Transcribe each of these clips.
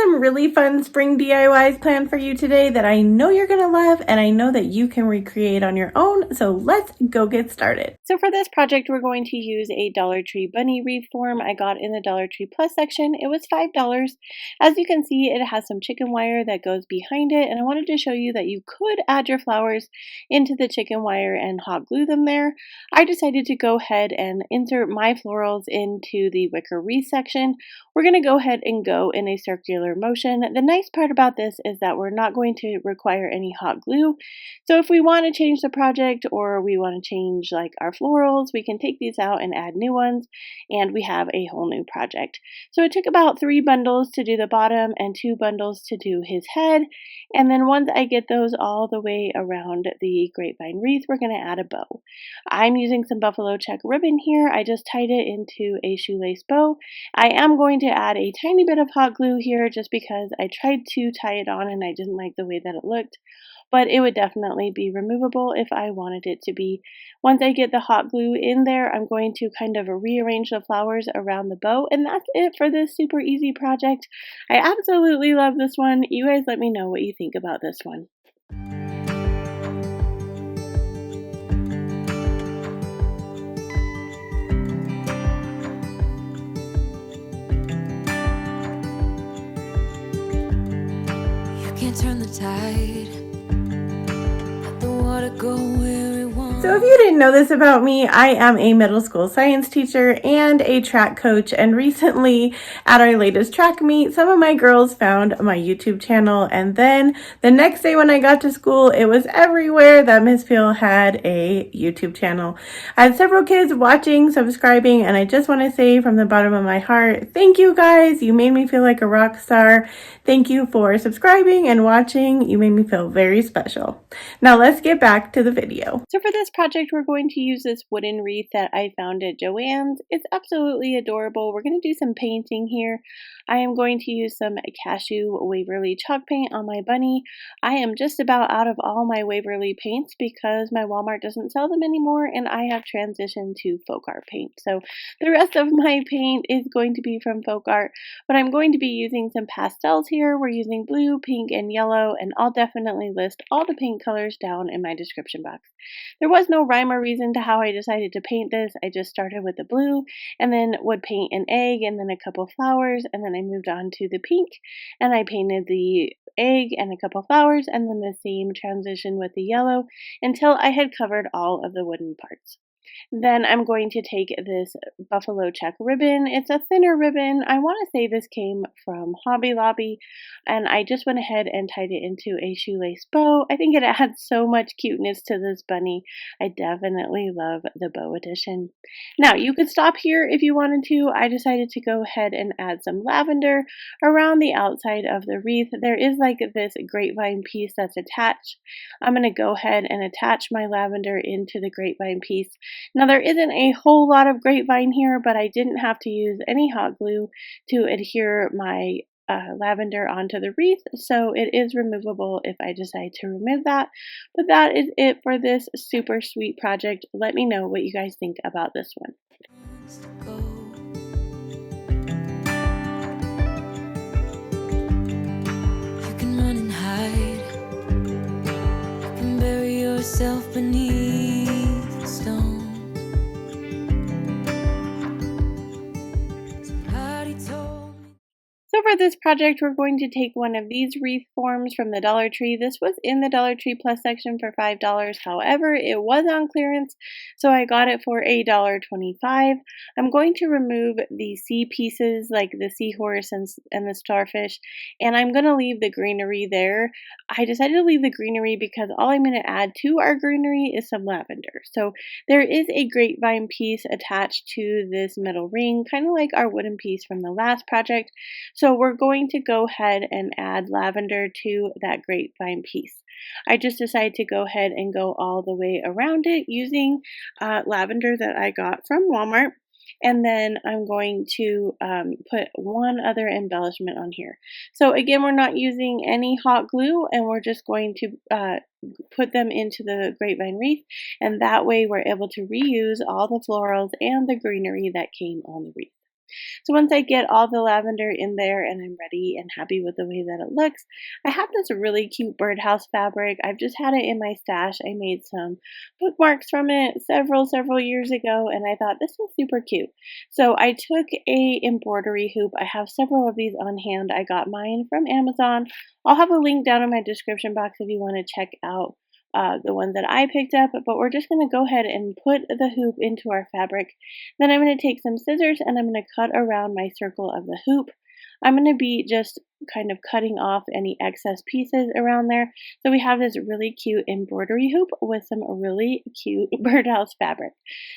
some really fun spring DIYs planned for you today that I know you're gonna love and I know that you can recreate on your own, so let's go get started. So for this project, we're going to use a Dollar Tree bunny wreath form I got in the Dollar Tree Plus section. It was $5. As you can see, it has some chicken wire that goes behind it, and I wanted to show you that you could add your flowers into the chicken wire and hot glue them there. I decided to go ahead and insert my florals into the wicker wreath section. We're going to go ahead and go in a circular motion. The nice part about this is that we're not going to require any hot glue. So if we want to change the project or we want to change like our florals, we can take these out and add new ones, and we have a whole new project. So it took about 3 bundles to do the bottom and 2 bundles to do his head. And then once I get those all the way around the grapevine wreath, we're going to add a bow. I'm using some buffalo check ribbon here. I just tied it into a shoelace bow. I am going to add a tiny bit of hot glue here just because I tried to tie it on and I didn't like the way that it looked, but it would definitely be removable if I wanted it to be. Once I get the hot glue in there, I'm going to kind of rearrange the flowers around the bow, and that's it for this super easy project. I absolutely love this one. You guys let me know what you think about this one. Can't turn the tide. Let the water go where it wants. So if you didn't know this about me, I am a middle school science teacher and a track coach, and recently at our latest track meet, some of my girls found my YouTube channel, and then the next day when I got to school, it was everywhere that Miss Peel had a YouTube channel. I had several kids watching, subscribing, and I just want to say from the bottom of my heart, thank you guys. You made me feel like a rock star. Thank you for subscribing and watching. You made me feel very special. Now let's get back to the video. So for this project, we're going to use this wooden wreath that I found at Joanns. It's absolutely adorable. We're going to do some painting here. I am going to use some Cashew Waverly chalk paint on my bunny. I am just about out of all my Waverly paints because my Walmart doesn't sell them anymore and I have transitioned to folk art paint. So the rest of my paint is going to be from folk art, but I'm going to be using some pastels here. We're using blue, pink, and yellow, and I'll definitely list all the paint colors down in my description box. There was no rhyme or reason to how I decided to paint this. I just started with the blue and then would paint an egg and then a couple flowers, and then I moved on to the pink and I painted the egg and a couple flowers, and then the same transition with the yellow until I had covered all of the wooden parts. Then I'm going to take this buffalo check ribbon. It's a thinner ribbon. I want to say this came from Hobby Lobby, and I just went ahead and tied it into a shoelace bow. I think it adds so much cuteness to this bunny. I definitely love the bow edition. Now, you could stop here if you wanted to. I decided to go ahead and add some lavender around the outside of the wreath. There is like this grapevine piece that's attached. I'm going to go ahead and attach my lavender into the grapevine piece. Now there isn't a whole lot of grapevine here, but I didn't have to use any hot glue to adhere my lavender onto the wreath, so it is removable if I decide to remove that. But that is it for this super sweet project. Let me know what you guys think about this one. You can run and hide. You can bury yourself beneath the stone. So for this project, we're going to take one of these wreath forms from the Dollar Tree. This was in the Dollar Tree Plus section for $5. However, it was on clearance, so I got it for $1.25. I'm going to remove the sea pieces like the seahorse and the starfish, and I'm going to leave the greenery there. I decided to leave the greenery because all I'm going to add to our greenery is some lavender. So there is a grapevine piece attached to this metal ring, kind of like our wooden piece from the last project. So we're going to go ahead and add lavender to that grapevine piece. I just decided to go ahead and go all the way around it using lavender that I got from Walmart. And then I'm going to put one other embellishment on here. So again, we're not using any hot glue, and we're just going to put them into the grapevine wreath, and that way we're able to reuse all the florals and the greenery that came on the wreath. So once I get all the lavender in there and I'm ready and happy with the way that it looks, I have this really cute birdhouse fabric. I've just had it in my stash. I made some bookmarks from it several years ago, and I thought this was super cute. So I took a embroidery hoop. I have several of these on hand. I got mine from Amazon. I'll have a link down in my description box if you want to check out the ones that I picked up, but we're just going to go ahead and put the hoop into our fabric. Then I'm going to take some scissors and I'm going to cut around my circle of the hoop. I'm going to be just kind of cutting off any excess pieces around there. So we have this really cute embroidery hoop with some really cute birdhouse fabric.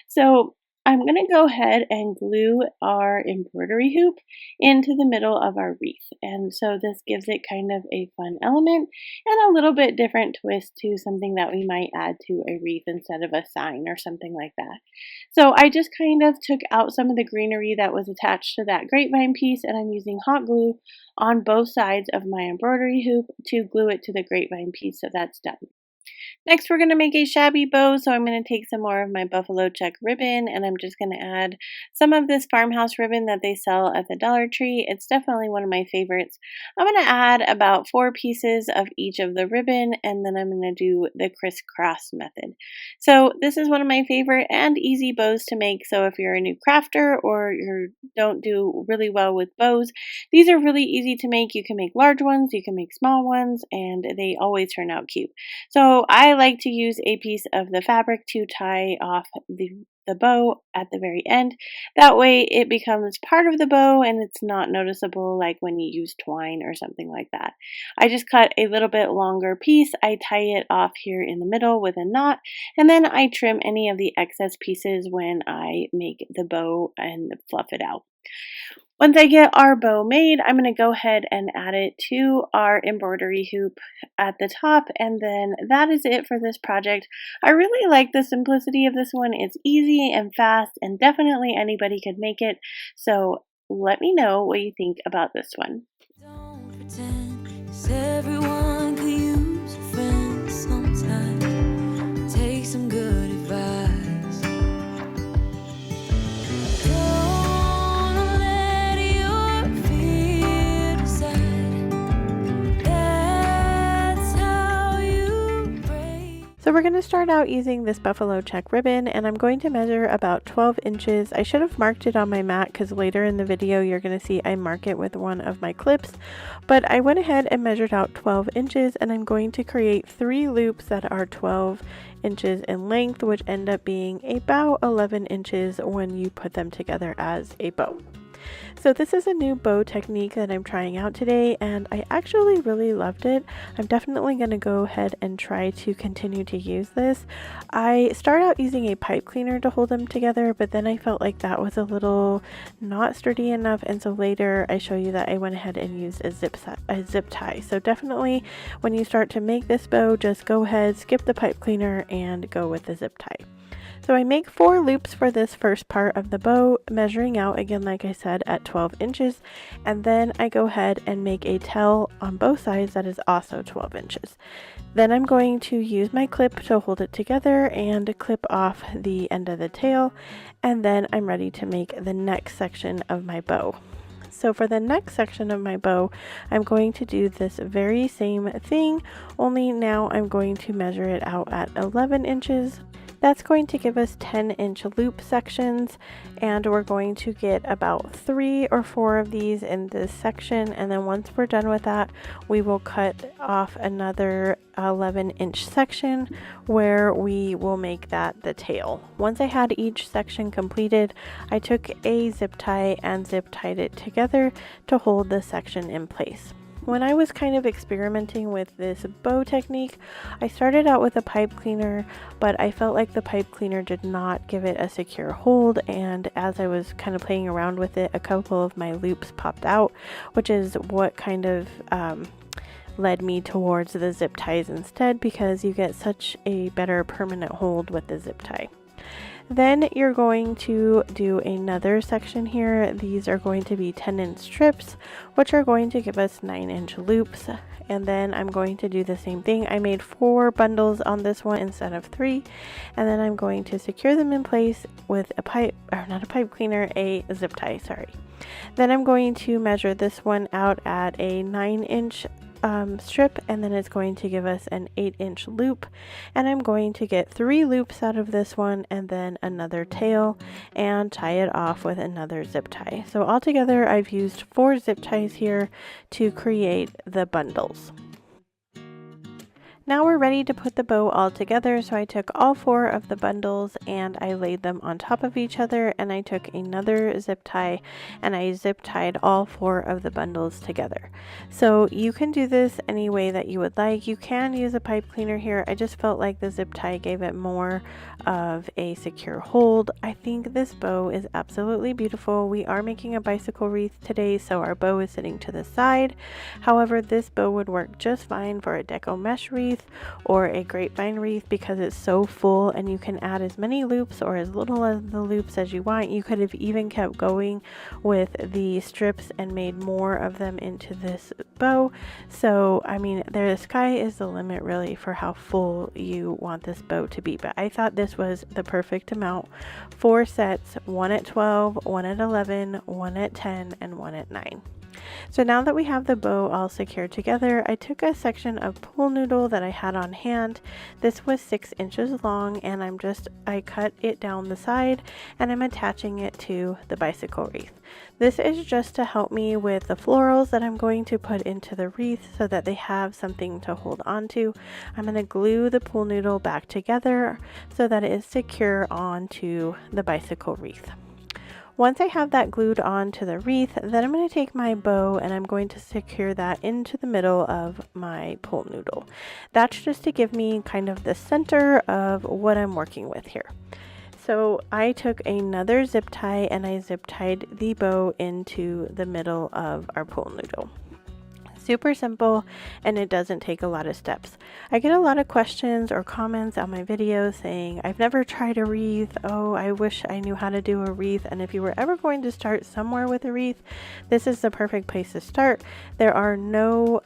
So I'm going to go ahead and glue our embroidery hoop into the middle of our wreath. And so this gives it kind of a fun element and a little bit different twist to something that we might add to a wreath instead of a sign or something like that. So I just kind of took out some of the greenery that was attached to that grapevine piece, and I'm using hot glue on both sides of my embroidery hoop to glue it to the grapevine piece, so that's done. Next, we're going to make a shabby bow, so I'm going to take some more of my buffalo check ribbon, and I'm just going to add some of this farmhouse ribbon that they sell at the Dollar Tree. It's definitely one of my favorites. I'm going to add about 4 pieces of each of the ribbon, and then I'm going to do the crisscross method. So this is one of my favorite and easy bows to make, so if you're a new crafter or you don't do really well with bows, these are really easy to make. You can make large ones, you can make small ones, and they always turn out cute. So I like to use a piece of the fabric to tie off the bow at the very end. That way it becomes part of the bow and it's not noticeable like when you use twine or something like that. I just cut a little bit longer piece. I tie it off here in the middle with a knot, and then I trim any of the excess pieces when I make the bow and fluff it out. Once I get our bow made, I'm going to go ahead and add it to our embroidery hoop at the top, and then that is it for this project. I really like the simplicity of this one. It's easy and fast, and definitely anybody could make it. So let me know what you think about this one. Don't pretend, 'cause everyone could use a friend sometimes. Take some good advice. Don't let your fear decide. That's how you break. So we're going to start out using this buffalo check ribbon, and I'm going to measure about 12 inches. I should have marked it on my mat because later in the video you're going to see I mark it with one of my clips, but I went ahead and measured out 12 inches, and I'm going to create 3 loops that are 12 inches in length, which end up being about 11 inches when you put them together as a bow. So this is a new bow technique that I'm trying out today, and I actually really loved it. I'm definitely going to go ahead and try to continue to use this. I started out using a pipe cleaner to hold them together, but then I felt like that was a little not sturdy enough, and so later I show you that I went ahead and used a zip tie. So definitely when you start to make this bow, just go ahead, skip the pipe cleaner, and go with the zip tie. So I make 4 loops for this first part of the bow, measuring out again, like I said, at 12 inches, and then I go ahead and make a tail on both sides that is also 12 inches. Then I'm going to use my clip to hold it together and clip off the end of the tail, and then I'm ready to make the next section of my bow. So for the next section of my bow, I'm going to do this very same thing, only now I'm going to measure it out at 11 inches. That's going to give us 10-inch loop sections, and we're going to get about 3 or 4 of these in this section, and then once we're done with that, we will cut off another 11-inch section where we will make that the tail. Once I had each section completed, I took a zip tie and zip tied it together to hold the section in place. When I was kind of experimenting with this bow technique, I started out with a pipe cleaner, but I felt like the pipe cleaner did not give it a secure hold, and as I was kind of playing around with it, a couple of my loops popped out, which is what kind of led me towards the zip ties instead, because you get such a better permanent hold with the zip tie. Then you're going to do another section here. These are going to be 10-inch strips, which are going to give us 9-inch loops. And then I'm going to do the same thing. I made 4 bundles on this one instead of 3. And then I'm going to secure them in place with a pipe, or not a pipe cleaner, a zip tie, sorry. Then I'm going to measure this one out at a 9-inch strip, and then it's going to give us an 8-inch loop, and I'm going to get 3 loops out of this one and then another tail and tie it off with another zip tie. So altogether I've used 4 zip ties here to create the bundles. Now we're ready to put the bow all together, so I took all 4 of the bundles and I laid them on top of each other, and I took another zip tie and I zip tied all 4 of the bundles together. So you can do this any way that you would like. You can use a pipe cleaner here. I just felt like the zip tie gave it more of a secure hold. I think this bow is absolutely beautiful. We are making a bicycle wreath today, so our bow is sitting to the side. However, this bow would work just fine for a deco mesh wreath or a grapevine wreath because it's so full, and you can add as many loops or as little of the loops as you want. You could have even kept going with the strips and made more of them into this bow. So I mean, the sky is the limit really for how full you want this bow to be, but I thought this was the perfect amount. 4 sets, 1 at 12, 1 at 11, 1 at 10, and 1 at 9. So now that we have the bow all secured together, I took a section of pool noodle that I had on hand. This was 6 inches long, and I cut it down the side and I'm attaching it to the bicycle wreath. This is just to help me with the florals that I'm going to put into the wreath so that they have something to hold on to. I'm going to glue the pool noodle back together so that it is secure onto the bicycle wreath. Once I have that glued onto the wreath, then I'm going to take my bow and I'm going to secure that into the middle of my pool noodle. That's just to give me kind of the center of what I'm working with here. So I took another zip tie and I zip tied the bow into the middle of our pool noodle. Super simple, and it doesn't take a lot of steps. I get a lot of questions or comments on my videos saying, I've never tried a wreath. Oh, I wish I knew how to do a wreath. And if you were ever going to start somewhere with a wreath, this is the perfect place to start. There are no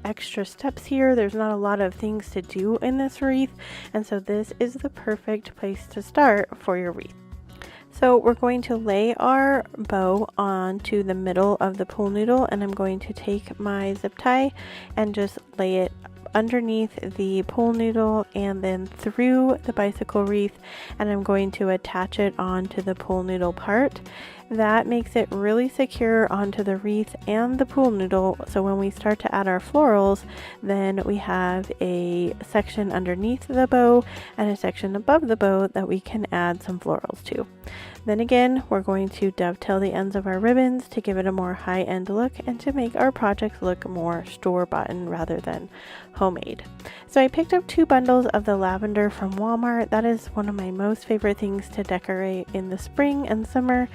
extra steps here. There's not a lot of things to do in this wreath, and so this is the perfect place to start for your wreath. So we're going to lay our bow onto the middle of the pool noodle, and I'm going to take my zip tie and just lay it underneath the pool noodle and then through the bicycle wreath, and I'm going to attach it onto the pool noodle part. That makes it really secure onto the wreath and the pool noodle, so when we start to add our florals, then we have a section underneath the bow and a section above the bow that we can add some florals to. Then again, we're going to dovetail the ends of our ribbons to give it a more high-end look and to make our projects look more store-bought rather than homemade. So I picked up 2 bundles of the lavender from Walmart. That is one of my most favorite things to decorate in the spring and summer.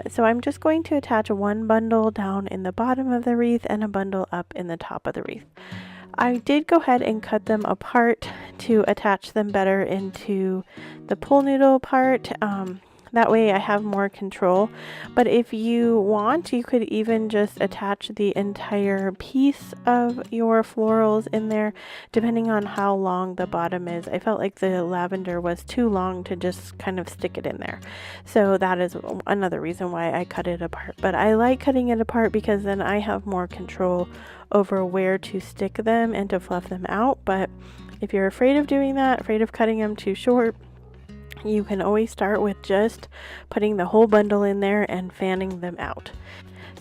So I'm just going to attach 1 bundle down in the bottom of the wreath and a bundle up in the top of the wreath. I did go ahead and cut them apart to attach them better into the pool noodle part. That way I have more control. But if you want, you could even just attach the entire piece of your florals in there, depending on how long the bottom is. I felt like the lavender was too long to just kind of stick it in there. So that is another reason why I cut it apart. But I like cutting it apart because then I have more control over where to stick them and to fluff them out. But if you're afraid of doing that, afraid of cutting them too short, you can always start with just putting the whole bundle in there and fanning them out.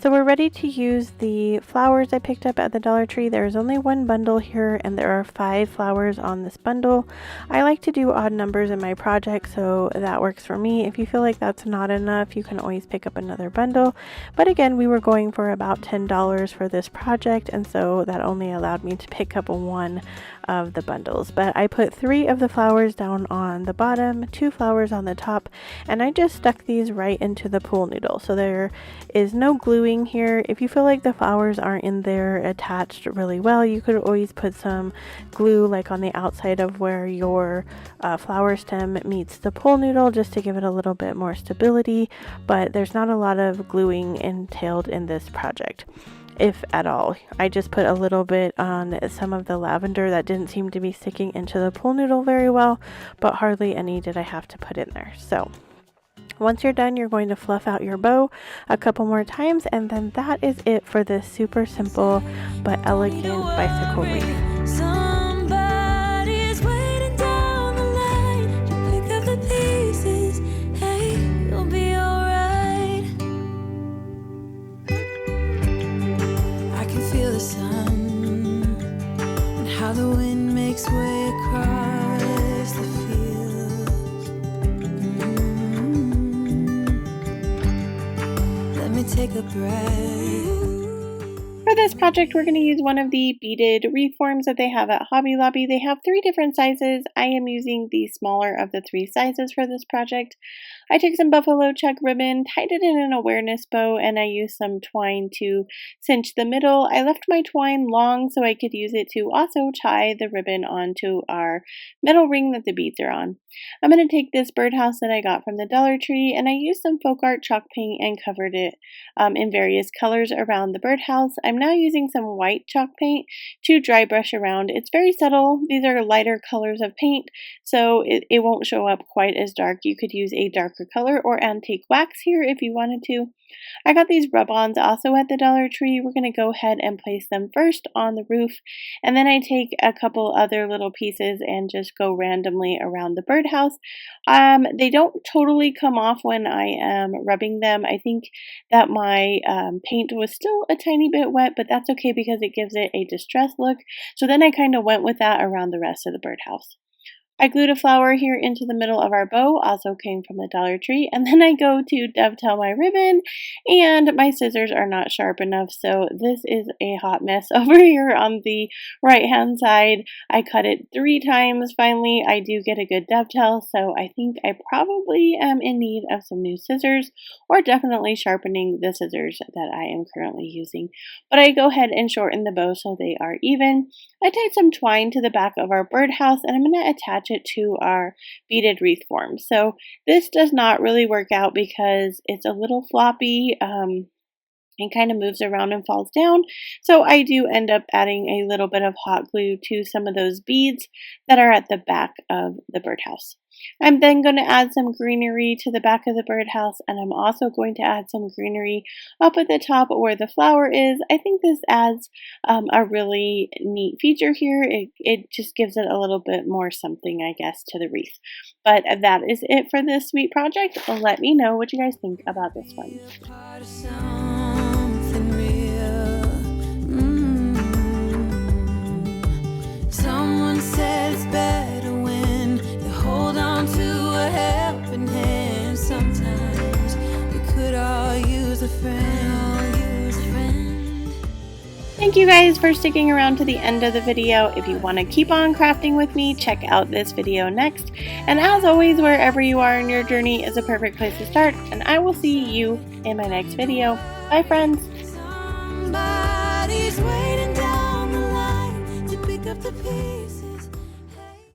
So we're ready to use the flowers I picked up at the Dollar Tree. There's only 1 bundle here and there are 5 flowers on this bundle. I like to do odd numbers in my project, so that works for me. If you feel like that's not enough, you can always pick up another bundle. But again, we were going for about $10 for this project, and so that only allowed me to pick up 1 of the bundles. But I put 3 of the flowers down on the bottom, 2 flowers on the top, and I just stuck these right into the pool noodle. So there is no glue gluing here. If you feel like the flowers aren't in there attached really well, you could always put some glue like on the outside of where your flower stem meets the pole noodle, just to give it a little bit more stability, but there's not a lot of gluing entailed in this project, if at all. I just put a little bit on some of the lavender that didn't seem to be sticking into the pole noodle very well, but hardly any did I have to put in there. So once you're done, you're going to fluff out your bow a couple more times, and then that is it for this super simple but elegant bicycle wreath. Somebody's waiting down the line to pick up the pieces. Hey, you'll be alright. I can feel the sun and how the wind makes way across the fields. Let me take a breath. For this project, we're going to use one of the beaded wreath forms that they have at Hobby Lobby. They have 3 different sizes. I am using the smaller of the 3 sizes for this project. I took some buffalo check ribbon, tied it in an awareness bow, and I used some twine to cinch the middle. I left my twine long so I could use it to also tie the ribbon onto our metal ring that the beads are on. I'm going to take this birdhouse that I got from the Dollar Tree, and I used some folk art chalk paint and covered it in various colors around the birdhouse. I'm now using some white chalk paint to dry brush around. It's very subtle. These are lighter colors of paint, so it won't show up quite as dark. You could use a darker color or antique wax here if you wanted to. I got these rub-ons also at the Dollar Tree. We're going to go ahead and place them first on the roof, and then I take a couple other little pieces and just go randomly around the birdhouse. They don't totally come off when I am rubbing them. I think that my paint was still a tiny bit wet, but that's okay because it gives it a distressed look. So then I kind of went with that around the rest of the birdhouse. I glued a flower here into the middle of our bow, also came from the Dollar Tree, and then I go to dovetail my ribbon, and my scissors are not sharp enough, so this is a hot mess over here on the right hand side. I cut it 3 times finally. I do get a good dovetail, so I think I probably am in need of some new scissors, or definitely sharpening the scissors that I am currently using. But I go ahead and shorten the bow so they are even. I tied some twine to the back of our birdhouse, and I'm going to attach it to our beaded wreath form. So this does not really work out because it's a little floppy and kind of moves around and falls down. So I do end up adding a little bit of hot glue to some of those beads that are at the back of the birdhouse. I'm then going to add some greenery to the back of the birdhouse, and I'm also going to add some greenery up at the top where the flower is. I think this adds a really neat feature here. It just gives it a little bit more something, I guess, to the wreath. But that is it for this sweet project. Let me know what you guys think about this one. Someone said it's better when you hold on to a helping hand. Sometimes we could all use a friend. Thank you guys for sticking around to the end of the video. If you want to keep on crafting with me, check out this video next. And as always, wherever you are in your journey is a perfect place to start. And I will see you in my next video. Bye, friends.